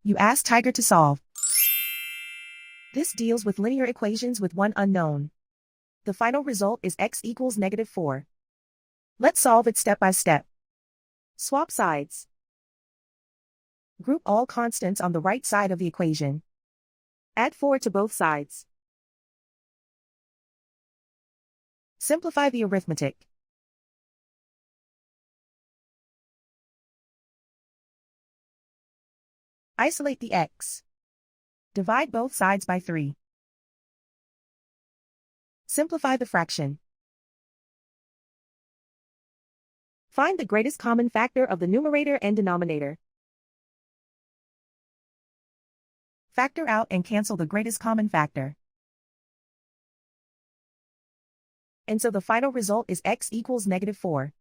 You ask Tiger to solve. This deals with linear equations with one unknown. The final result is x equals -4. Let's solve it step by step. Swap sides. Group all constants on the right side of the equation. Add 4 to both sides. Simplify the arithmetic. Isolate the x. Divide both sides by 3. Simplify the fraction. Find the greatest common factor of the numerator and denominator. Factor out and cancel the greatest common factor. And so the final result is x equals -4.